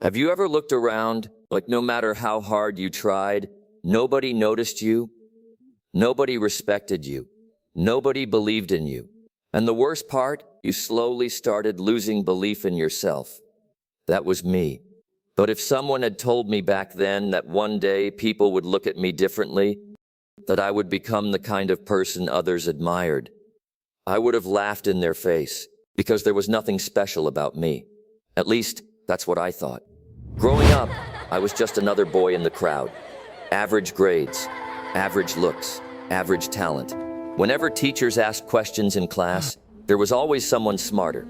Have you ever looked around, like no matter how hard you tried, nobody noticed you, nobody respected you, nobody believed in you? And the worst part, you slowly started losing belief in yourself. That was me. But if someone had told me back then that one day people would look at me differently, that I would become the kind of person others admired, I would have laughed in their face, because there was nothing special about me. At least, that's what I thought. Growing up, I was just another boy in the crowd. Average grades, average looks, average talent. Whenever teachers asked questions in class, there was always someone smarter.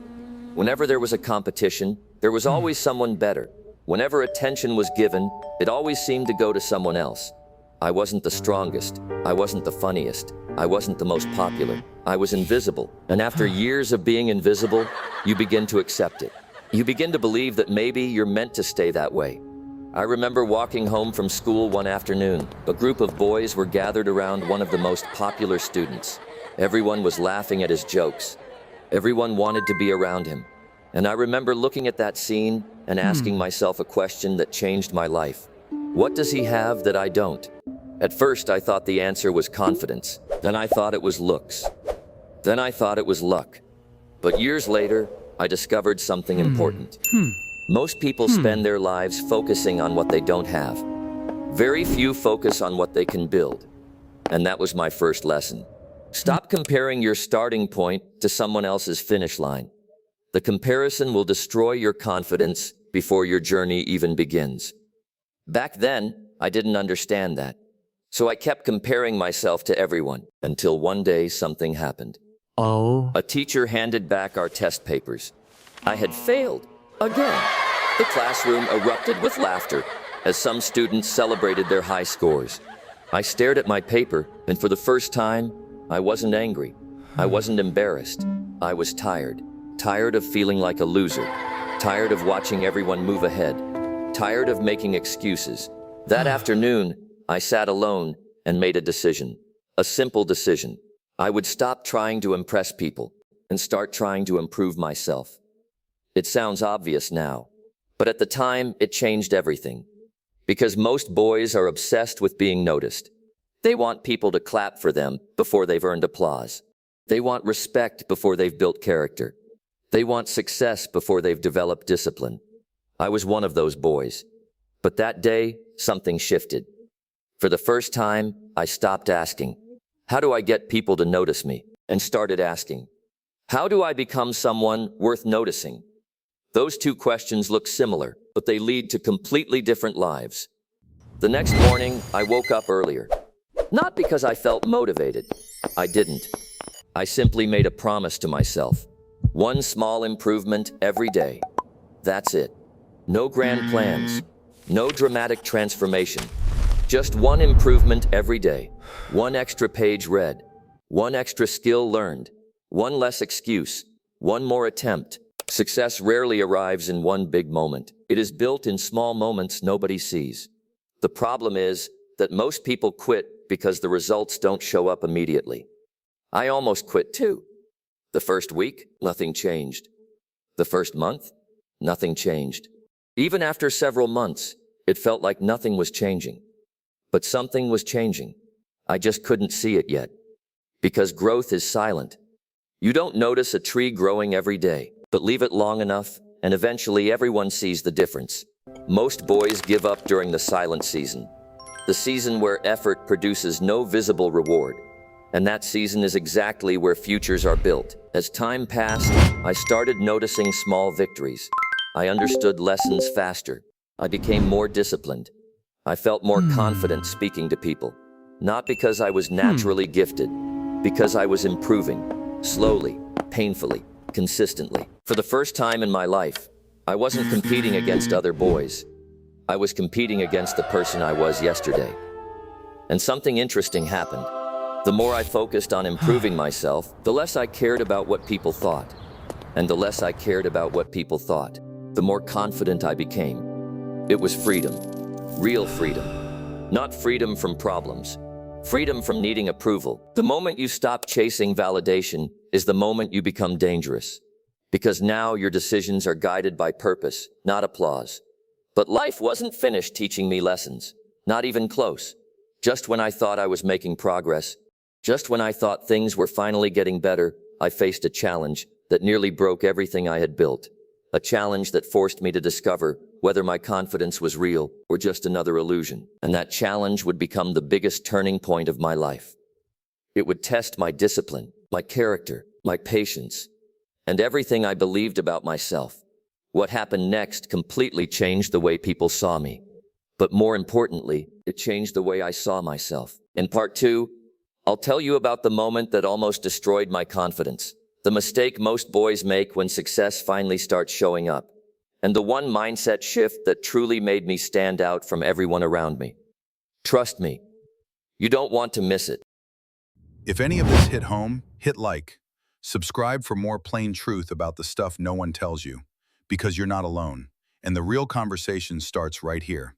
Whenever there was a competition, there was always someone better. Whenever attention was given, it always seemed to go to someone else. I wasn't the strongest. I wasn't the funniest. I wasn't the most popular. I was invisible. And after years of being invisible, you begin to accept it. You begin to believe that maybe you're meant to stay that way. I remember walking home from school one afternoon. A group of boys were gathered around one of the most popular students. Everyone was laughing at his jokes. Everyone wanted to be around him. And I remember looking at that scene and asking myself a question that changed my life. What does he have that I don't? At first, I thought the answer was confidence. Then I thought it was looks. Then I thought it was luck. But years later, I discovered something important. Most people spend their lives focusing on what they don't have. Very few focus on what they can build. And that was my first lesson. Stop comparing your starting point to someone else's finish line. The comparison will destroy your confidence before your journey even begins. Back then, I didn't understand that. So I kept comparing myself to everyone until one day something happened. A teacher handed back our test papers. I had failed again. The classroom erupted with laughter as some students celebrated their high scores. I stared at my paper, and for the first time, I wasn't angry. I wasn't embarrassed. I was tired. Tired of feeling like a loser. Tired of watching everyone move ahead. Tired of making excuses. That afternoon, I sat alone and made a decision. A simple decision. I would stop trying to impress people and start trying to improve myself. It sounds obvious now, but at the time, it changed everything. Because most boys are obsessed with being noticed. They want people to clap for them before they've earned applause. They want respect before they've built character. They want success before they've developed discipline. I was one of those boys. But that day, something shifted. For the first time, I stopped asking, how do I get people to notice me? And started asking, how do I become someone worth noticing? Those two questions look similar, but they lead to completely different lives. The next morning, I woke up earlier. Not because I felt motivated. I didn't. I simply made a promise to myself. One small improvement every day. That's it. No grand plans. No dramatic transformation. Just one improvement every day. One extra page read. One extra skill learned. One less excuse. One more attempt. Success rarely arrives in one big moment. It is built in small moments nobody sees. The problem is that most people quit because the results don't show up immediately. I almost quit too. The first week, nothing changed. The first month, nothing changed. Even after several months, it felt like nothing was changing. But something was changing. I just couldn't see it yet. Because growth is silent. You don't notice a tree growing every day, but leave it long enough, and eventually everyone sees the difference. Most boys give up during the silent season. The season where effort produces no visible reward. And that season is exactly where futures are built. As time passed, I started noticing small victories. I understood lessons faster. I became more disciplined. I felt more confident speaking to people. Not because I was naturally gifted, because I was improving. Slowly, painfully, consistently. For the first time in my life, I wasn't competing against other boys. I was competing against the person I was yesterday. And something interesting happened. The more I focused on improving myself, the less I cared about what people thought. And the less I cared about what people thought, the more confident I became. It was freedom. Real freedom. Not freedom from problems. Freedom from needing approval. The moment you stop chasing validation is the moment you become dangerous. Because now your decisions are guided by purpose, not applause. But life wasn't finished teaching me lessons. Not even close. Just when I thought I was making progress, just when I thought things were finally getting better, I faced a challenge that nearly broke everything I had built. A challenge that forced me to discover whether my confidence was real or just another illusion. And that challenge would become the biggest turning point of my life. It would test my discipline, my character, my patience, and everything I believed about myself. What happened next completely changed the way people saw me. But more importantly, it changed the way I saw myself. In part 2, I'll tell you about the moment that almost destroyed my confidence. The mistake most boys make when success finally starts showing up. And the one mindset shift that truly made me stand out from everyone around me. Trust me, you don't want to miss it. If any of this hit home, hit like. Subscribe for more plain truth about the stuff no one tells you, because you're not alone, and the real conversation starts right here.